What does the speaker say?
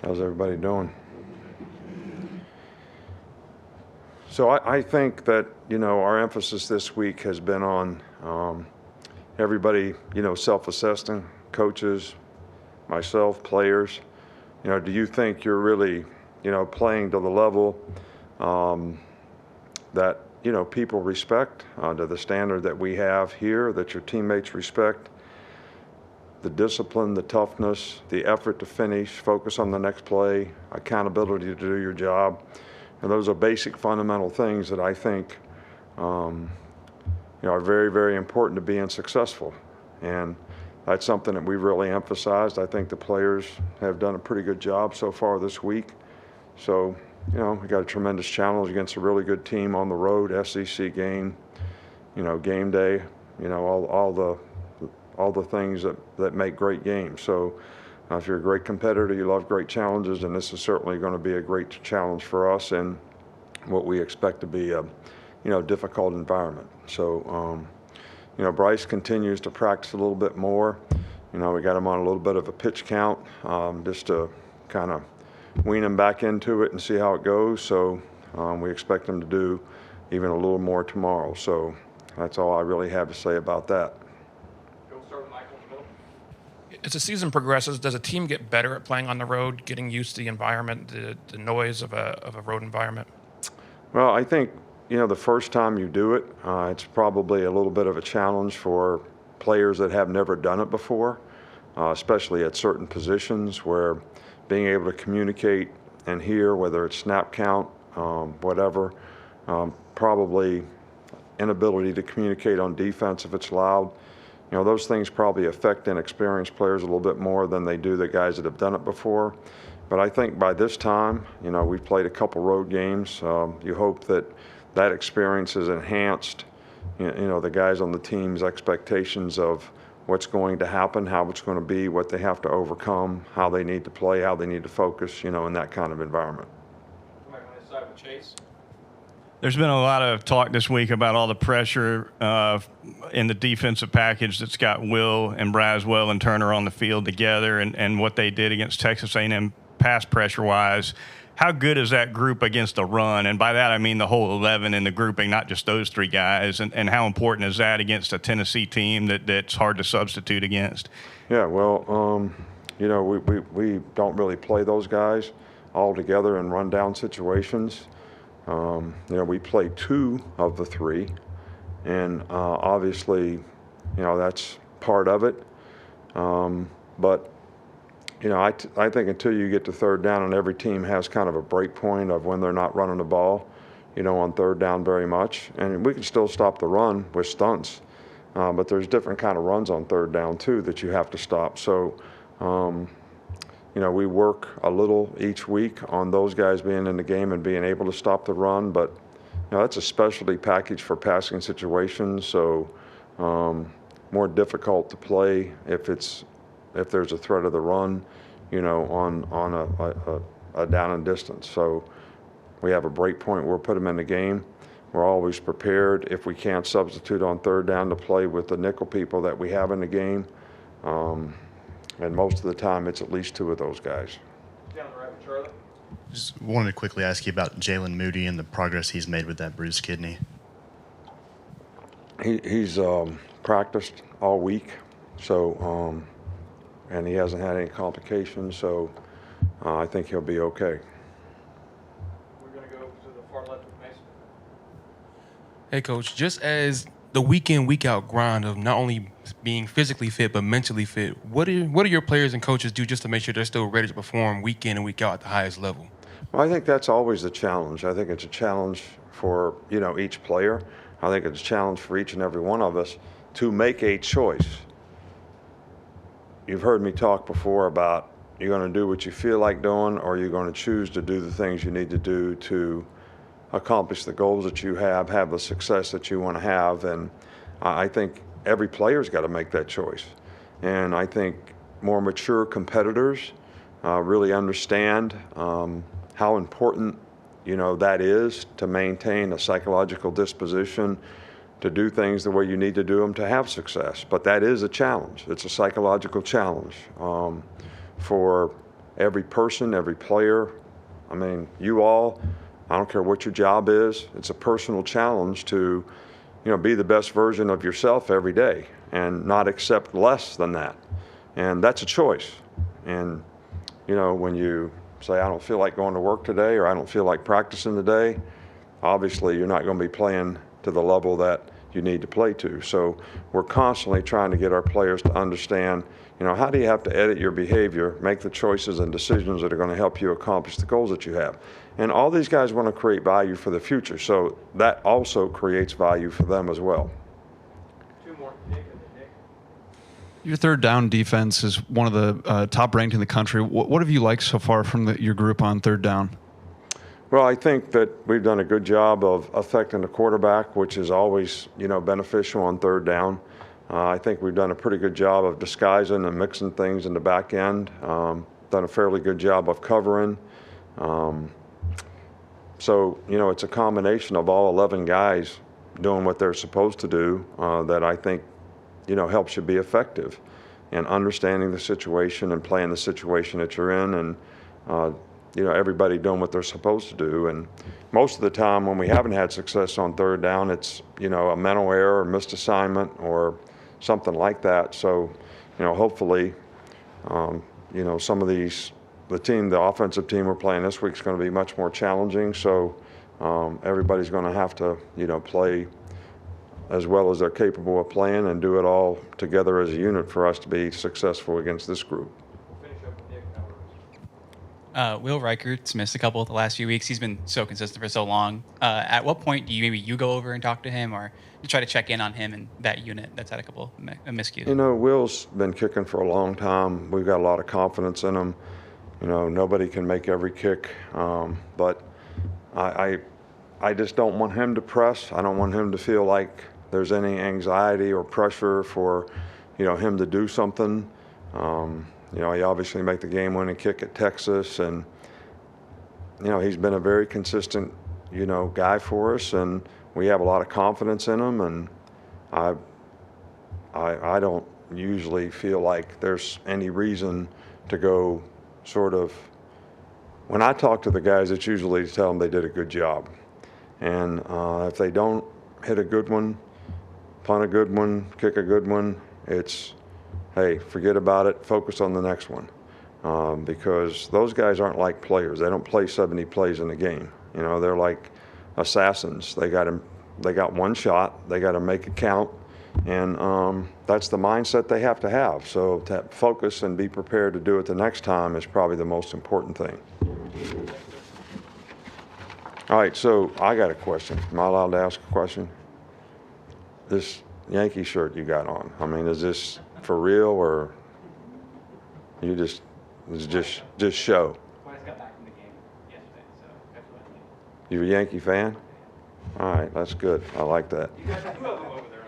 How's everybody doing? So I think that, our emphasis this week has been on everybody, self-assessing, coaches, myself, players. Do you think you're really, playing to the level that, people respect, to the standard that we have here, that your teammates respect? The discipline, the toughness, the effort to finish, focus on the next play, accountability to do your job. And those are basic fundamental things that I think are very, very important to being successful. And that's something that we've really emphasized. I think the players have done a pretty good job so far this week. So, we got a tremendous challenge against a really good team on the road, SEC game, game day, all the things that make great games. So if you're a great competitor, you love great challenges, and this is certainly going to be a great challenge for us in what we expect to be a difficult environment. So Bryce continues to practice a little bit more. We got him on a little bit of a pitch count just to kind of wean him back into it and see how it goes. So we expect him to do even a little more tomorrow. So that's all I really have to say about that. As the season progresses, does a team get better at playing on the road, getting used to the environment, the noise of a road environment? Well, I think, the first time you do it, it's probably a little bit of a challenge for players that have never done it before, especially at certain positions where being able to communicate and hear, whether it's snap count, whatever, probably inability to communicate on defense if it's loud. Those things probably affect inexperienced players a little bit more than they do the guys that have done it before. But I think by this time, we've played a couple road games. You hope that experience has enhanced, the guys on the team's expectations of what's going to happen, how it's going to be, what they have to overcome, how they need to play, how they need to focus, in that kind of environment. Chase. There's been a lot of talk this week about all the pressure in the defensive package that's got Will and Braswell and Turner on the field together and what they did against Texas A&M pass pressure-wise. How good is that group against the run? And by that, I mean the whole 11 in the grouping, not just those three guys. And how important is that against a Tennessee team that's hard to substitute against? Yeah, well, we don't really play those guys all together in run-down situations. We play two of the three, and obviously, that's part of it. But I think until you get to third down, and every team has kind of a break point of when they're not running the ball, on third down very much. And we can still stop the run with stunts, but there's different kind of runs on third down too that you have to stop. So, we work a little each week on those guys being in the game and being able to stop the run, but that's a specialty package for passing situations. So more difficult to play if there's a threat of the run, on a down and distance. So we have a break point where we'll put them in the game. We're always prepared if we can't substitute on third down to play with the nickel people that we have in the game. And most of the time, it's at least two of those guys. Down the right with Charlie. Just wanted to quickly ask you about Jaylen Moody and the progress he's made with that bruised kidney. He's practiced all week, so and he hasn't had any complications, so I think he'll be okay. We're going to go to the far left with Mason. Hey, Coach, just as the week in, week out grind of not only being physically fit but mentally fit, what do your players and coaches do just to make sure they're still ready to perform week in and week out at the highest level? Well, I think that's always the challenge. I think it's a challenge for each player. I think it's a challenge for each and every one of us to make a choice. You've heard me talk before about you're going to do what you feel like doing, or you're going to choose to do the things you need to do to accomplish the goals that you have the success that you want to have. And I think every player's got to make that choice. And I think more mature competitors really understand how important, that is to maintain a psychological disposition to do things the way you need to do them to have success. But that is a challenge. It's a psychological challenge for every person, every player. I mean, you all, I don't care what your job is, it's a personal challenge to, be the best version of yourself every day and not accept less than that. And that's a choice. And, when you say, I don't feel like going to work today, or I don't feel like practicing today, obviously you're not going to be playing to the level that you need to play to. So we're constantly trying to get our players to understand, how do you have to edit your behavior, make the choices and decisions that are going to help you accomplish the goals that you have. And all these guys want to create value for the future, so that also creates value for them as well. Your third down defense is one of the top ranked in the country. What have you liked so far from your group on third down? Well, I think that we've done a good job of affecting the quarterback, which is always, beneficial on third down. I think we've done a pretty good job of disguising and mixing things in the back end. Done a fairly good job of covering. So, it's a combination of all 11 guys doing what they're supposed to do that I think, helps you be effective and understanding the situation and playing the situation that you're in, and everybody doing what they're supposed to do. And most of the time when we haven't had success on third down, it's, a mental error or missed assignment or something like that. So, hopefully, some of the offensive team we're playing this week is going to be much more challenging. So everybody's going to have to, play as well as they're capable of playing and do it all together as a unit for us to be successful against this group. Will Reichard's missed a couple of the last few weeks. He's been so consistent for so long. At what point do you go over and talk to him, or you try to check in on him and that unit that's had a couple miscues? Will's been kicking for a long time. We've got a lot of confidence in him. Nobody can make every kick, but I just don't want him to press. I don't want him to feel like there's any anxiety or pressure for, him to do something. He obviously made the game-winning kick at Texas, and he's been a very consistent, guy for us, and we have a lot of confidence in him. And I don't usually feel like there's any reason to go sort of. When I talk to the guys, it's usually to tell them they did a good job, and if they don't hit a good one, punt a good one, kick a good one, it's, hey, forget about it, focus on the next one. Because those guys aren't like players. They don't play 70 plays in a game. They're like assassins. They got one shot. They got to make it count. And that's the mindset they have to have. So to focus and be prepared to do it the next time is probably the most important thing. All right, so I got a question. Am I allowed to ask a question? This Yankee shirt you got on, I mean, is this for real, or you just show? I just got back from the game yesterday, so that's what I think. You a Yankee fan? All right, that's good. I like that. You guys have two of them over there.